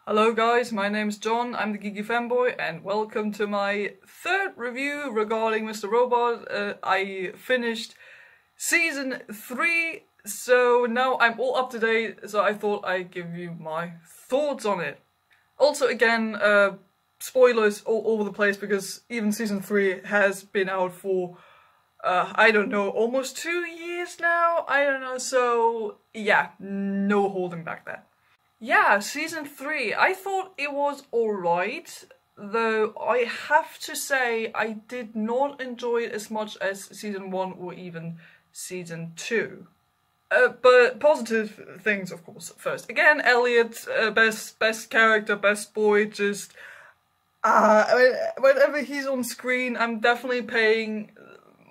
Hello guys, my name's John, I'm the Geeky Fanboy, and welcome to my third review regarding Mr. Robot. I finished Season 3, so now I'm all up to date, so I thought I'd give you my thoughts on it. Also, again, spoilers all over the place, because even Season 3 has been out for, I don't know, almost 2 years now? I don't know, so yeah, no holding back there. Yeah, Season 3, I thought it was alright, though I have to say I did not enjoy it as much as Season 1 or even Season 2. But positive things, of course, first. Again, Elliot, best character, best boy, just... whenever he's on screen, I'm definitely paying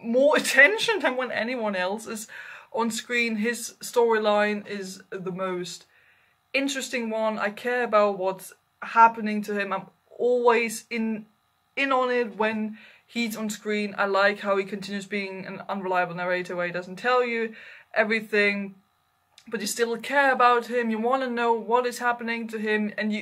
more attention than when anyone else is on screen. His storyline is the most interesting one. I care about what's happening to him. I'm always in on it when he's on screen. I like how he continues being an unreliable narrator where he doesn't tell you everything, but you still care about him. You want to know what is happening to him, and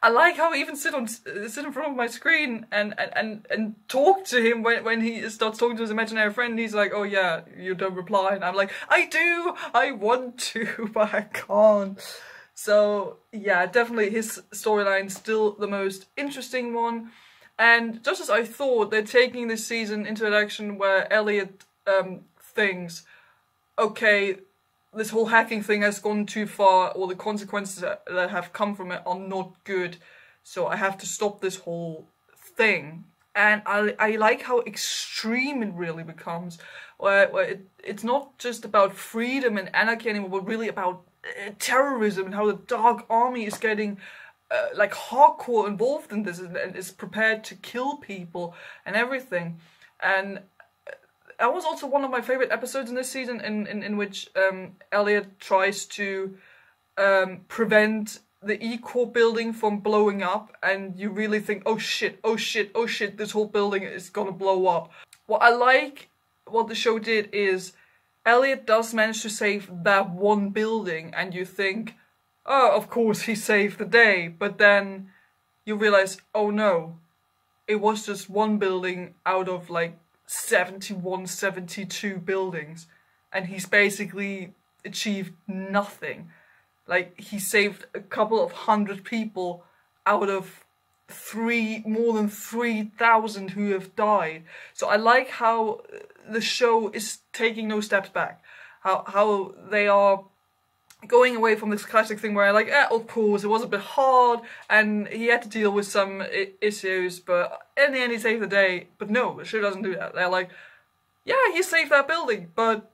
I like how I even sit in front of my screen and talk to him when he starts talking to his imaginary friend. He's like, "Oh yeah, you don't reply," and I'm like, "I do. I want to, but I can't." So yeah, definitely his storyline still the most interesting one. And just as I thought, they're taking this season into a direction where Elliot thinks, okay, this whole hacking thing has gone too far, or the consequences that have come from it are not good, so I have to stop this whole thing. And I like how extreme it really becomes, where it's not just about freedom and anarchy anymore, but really about terrorism, and how the Dark Army is getting like hardcore involved in this and is prepared to kill people and everything. And that was also one of my favorite episodes in this season, in which Elliot tries to prevent the E-Core building from blowing up, and you really think, oh shit, oh shit, oh shit, this whole building is gonna blow up. What I like what the show did is Elliot does manage to save that one building, and you think, oh, of course he saved the day, but then you realize, oh no, it was just one building out of like 71, 72 buildings, and he's basically achieved nothing. Like, he saved a couple of hundred people out of more than 3,000 who have died. So I like how the show is taking no steps back. How they are going away from this classic thing where, like, of course, it was a bit hard and he had to deal with some issues, but in the end he saved the day. But no, the show doesn't do that. They're like, yeah, he saved that building, but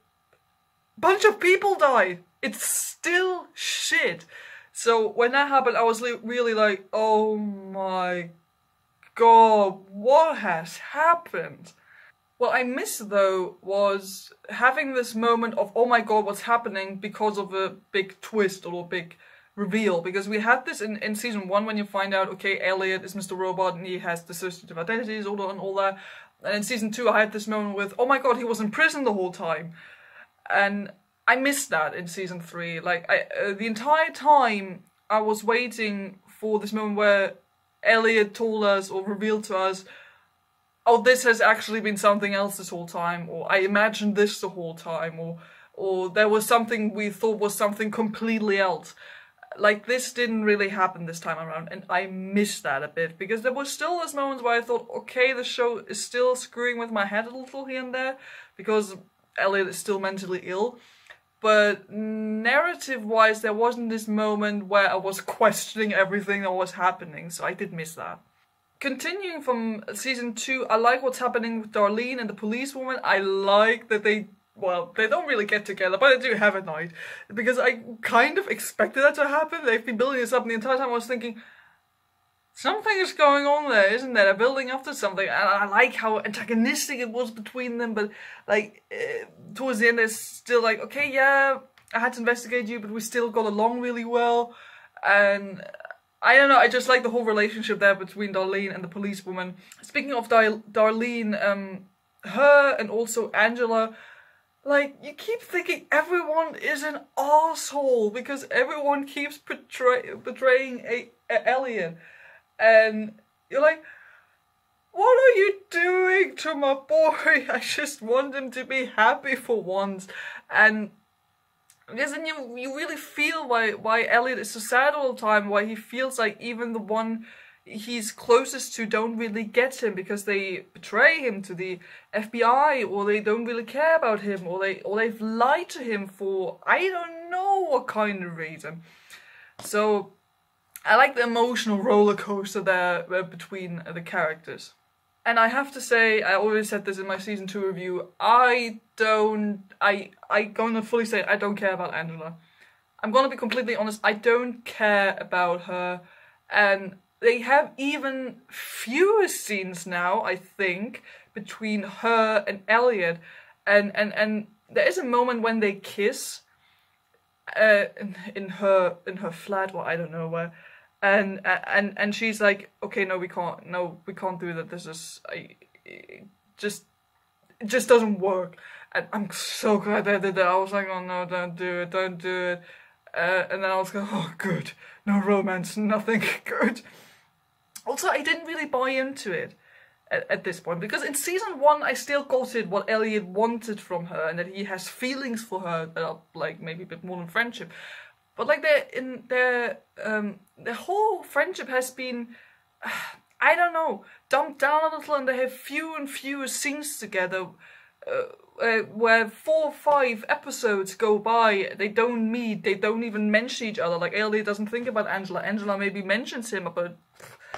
a bunch of people died. It's still shit. So when that happened, I was really like, oh my god, what has happened? What I missed though was having this moment of, oh my god, what's happening, because of a big twist or a big reveal. Because we had this in Season 1 when you find out, okay, Elliot is Mr. Robot and he has dissociative identities and all that. And in Season 2 I had this moment with, oh my god, he was in prison the whole time. And I missed that in Season 3. Like, the entire time I was waiting for this moment where Elliot told us or revealed to us, oh, this has actually been something else this whole time, or I imagined this the whole time, or there was something we thought was something completely else. Like, this didn't really happen this time around, and I missed that a bit, because there were still those moments where I thought, okay, the show is still screwing with my head a little here and there, because Elliot is still mentally ill. But narrative-wise, there wasn't this moment where I was questioning everything that was happening, so I did miss that. Continuing from Season 2, I like what's happening with Darlene and the policewoman. I like that they don't really get together, but they do have a night. Because I kind of expected that to happen. They've been building this up, and the entire time I was thinking, something is going on there, isn't there? They're building up to something. And I like how antagonistic it was between them, but like, towards the end they're still like, okay, yeah, I had to investigate you, but we still got along really well. And I don't know, I just like the whole relationship there between Darlene and the policewoman. Speaking of Darlene, her and also Angela, like, you keep thinking everyone is an asshole, because everyone keeps portraying a Elliot, and you're like, what are you doing to my boy? I just want him to be happy for once. And because then you really feel why Elliot is so sad all the time, why he feels like even the one he's closest to don't really get him because they betray him to the FBI, or they don't really care about him, or they've lied to him for I don't know what kind of reason. So I like the emotional roller coaster there between the characters. And I have to say, I already said this in my season 2 review, I gonna fully say I don't care about Angela. I'm gonna be completely honest, I don't care about her, and they have even fewer scenes now, I think, between her and Elliot, and there is a moment when they kiss in her flat, or I don't know where. And she's like, okay, no, we can't do that. This is, it just doesn't work. And I'm so glad they did that. I was like, oh no, don't do it. And then I was going, oh good, no romance, nothing good. Also, I didn't really buy into it at this point, because in season 1 I still got it what Elliot wanted from her, and that he has feelings for her that are like maybe a bit more than friendship. But like their whole friendship has been, I don't know, dumped down a little, and they have fewer and fewer scenes together, where 4 or 5 episodes go by, they don't meet, they don't even mention each other. Like Elliot doesn't think about Angela, Angela maybe mentions him, but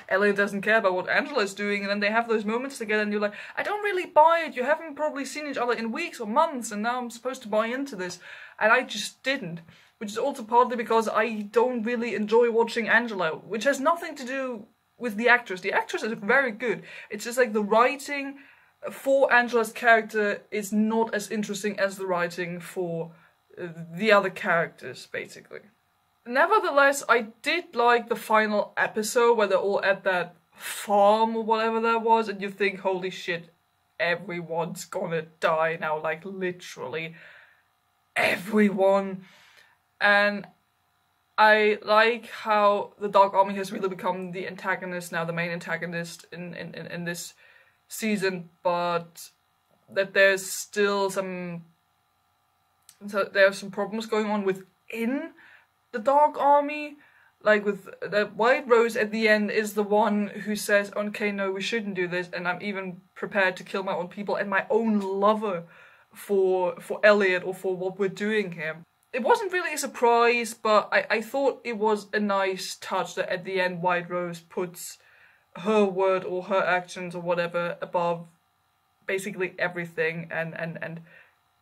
Elliot doesn't care about what Angela is doing, and then they have those moments together, and you're like, I don't really buy it, you haven't probably seen each other in weeks or months, and now I'm supposed to buy into this, and I just didn't. Which is also partly because I don't really enjoy watching Angela, which has nothing to do with the actress. The actress is very good. It's just like the writing for Angela's character is not as interesting as the writing for the other characters, basically. Nevertheless, I did like the final episode where they're all at that farm or whatever that was, and you think, holy shit, everyone's gonna die now, like literally everyone. And I like how the Dark Army has really become the antagonist now, the main antagonist in this season, but that there's still some problems going on within the Dark Army. Like with the White Rose at the end is the one who says, okay, no, we shouldn't do this, and I'm even prepared to kill my own people and my own lover for Elliot or for what we're doing here. It wasn't really a surprise, but I thought it was a nice touch that at the end White Rose puts her word or her actions or whatever above basically everything and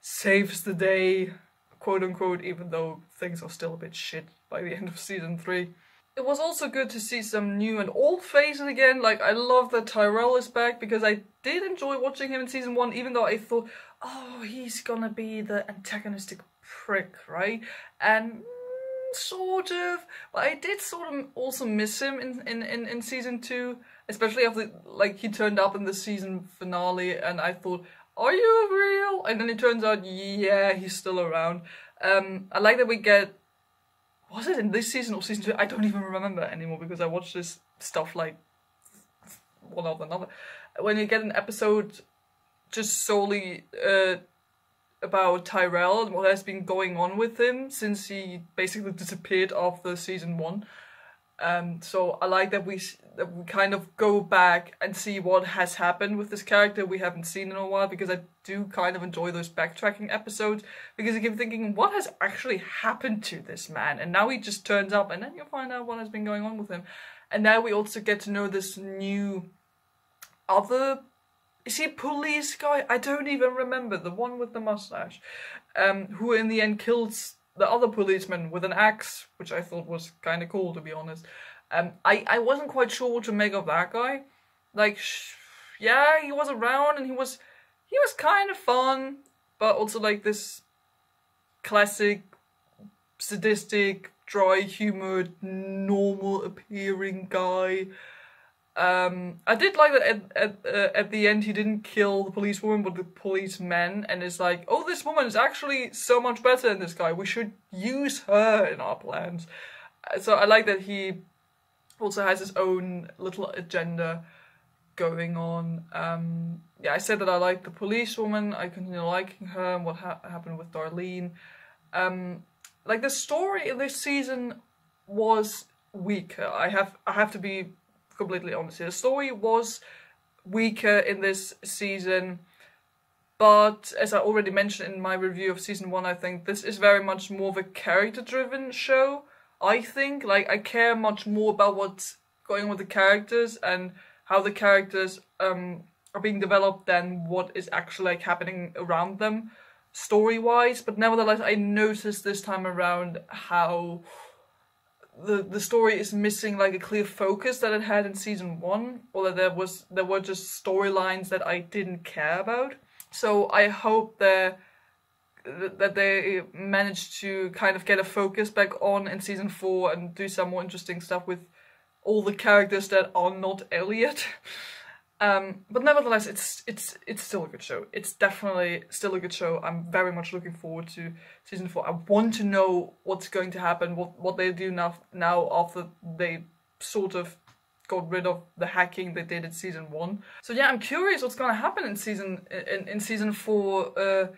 saves the day, quote unquote, even though things are still a bit shit by the end of season 3. It was also good to see some new and old faces again. Like, I love that Tyrell is back, because I did enjoy watching him in season 1, even though I thought, oh, he's gonna be the antagonistic prick, right? And sort of, but I did sort of also miss him in season 2, especially after, like, he turned up in the season finale, and I thought, are you real? And then it turns out, yeah, he's still around. I like that we get, was it in this season or season 2? I don't even remember anymore, because I watched this stuff like one after another. When you get an episode just solely about Tyrell and what has been going on with him since he basically disappeared after season 1. So I like that we kind of go back and see what has happened with this character we haven't seen in a while, because I do kind of enjoy those backtracking episodes, because you keep thinking, what has actually happened to this man? And now he just turns up, and then you find out what has been going on with him. And now we also get to know this new other, is he a police guy? I don't even remember, the one with the mustache, who in the end kills the other policeman with an axe, which I thought was kind of cool, to be honest. I wasn't quite sure what to make of that guy. Like, yeah, he was around and he was kind of fun, but also like this classic, sadistic, dry-humoured, normal-appearing guy. I did like that at the end he didn't kill the policewoman but the policeman, and it's like, oh, this woman is actually so much better than this guy, we should use her in our plans. So I like that he also has his own little agenda going on. Yeah, I said that I like the policewoman. I continue liking her and what happened with Darlene. Like, the story in this season was weaker. I have to be completely honest here. The story was weaker in this season, but as I already mentioned in my review of season 1, I think this is very much more of a character-driven show. I think, like, I care much more about what's going on with the characters and how the characters are being developed than what is actually like happening around them story-wise. But nevertheless, I noticed this time around how the story is missing like a clear focus that it had in season 1, or that there were just storylines that I didn't care about. So I hope that they managed to kind of get a focus back on in season 4 and do some more interesting stuff with all the characters that are not Elliot. But nevertheless, it's still a good show. It's definitely still a good show. I'm very much looking forward to season 4. I want to know what's going to happen, what they do now after they sort of got rid of the hacking they did in season 1. So yeah, I'm curious what's going to happen in season 4,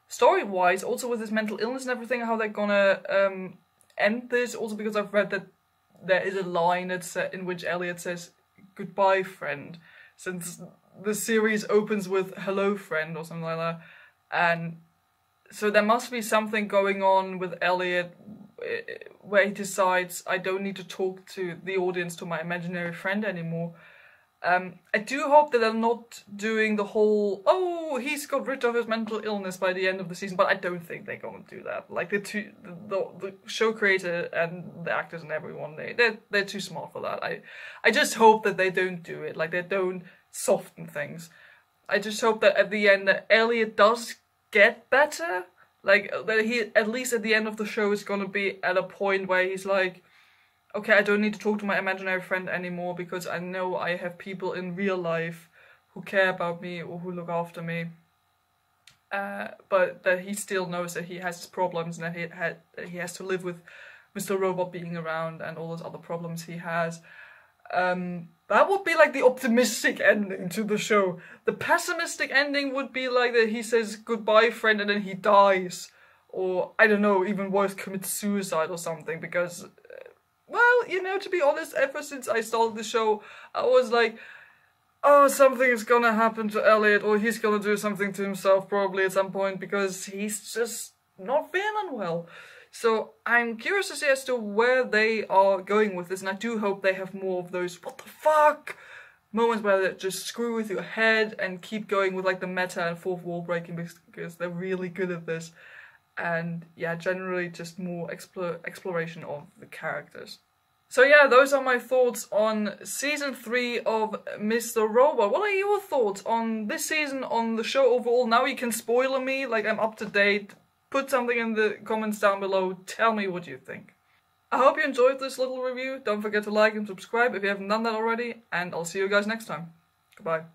story-wise, also with his mental illness and everything, how they're gonna end this. Also because I've read that there is a line in which Elliot says, "Goodbye, friend," since the series opens with "Hello, friend" or something like that. And so there must be something going on with Elliot where he decides, I don't need to talk to the audience, to my imaginary friend anymore. I do hope that they're not doing the whole, oh, he's got rid of his mental illness by the end of the season, but I don't think they're going to do that. Like, the show creator and the actors and everyone, they're too smart for that. I just hope that they don't do it, like they don't soften things. I just hope that at the end that Elliot does get better, like that he, at least at the end of the show, is gonna be at a point where he's like, okay, I don't need to talk to my imaginary friend anymore because I know I have people in real life who care about me or who look after me. But that he still knows that he has his problems and that he has to live with Mr. Robot being around and all those other problems he has. That would be like the optimistic ending to the show. The pessimistic ending would be like that he says goodbye, friend, and then he dies. Or, I don't know, even worse, commits suicide or something, because... well, you know, to be honest, ever since I started the show, I was like, oh, something is gonna happen to Elliot, or he's gonna do something to himself probably at some point, because he's just not feeling well. So I'm curious to see as to where they are going with this, and I do hope they have more of those what the fuck moments where they just screw with your head and keep going with like the meta and fourth wall breaking, because they're really good at this. And yeah, generally just more exploration of the characters. So yeah, those are my thoughts on season 3 of Mr. Robot. What are your thoughts on this season, on the show overall? Now you can spoiler me, like I'm up to date. Put something in the comments down below, tell me what you think. I hope you enjoyed this little review. Don't forget to like and subscribe if you haven't done that already, and I'll see you guys next time. Goodbye.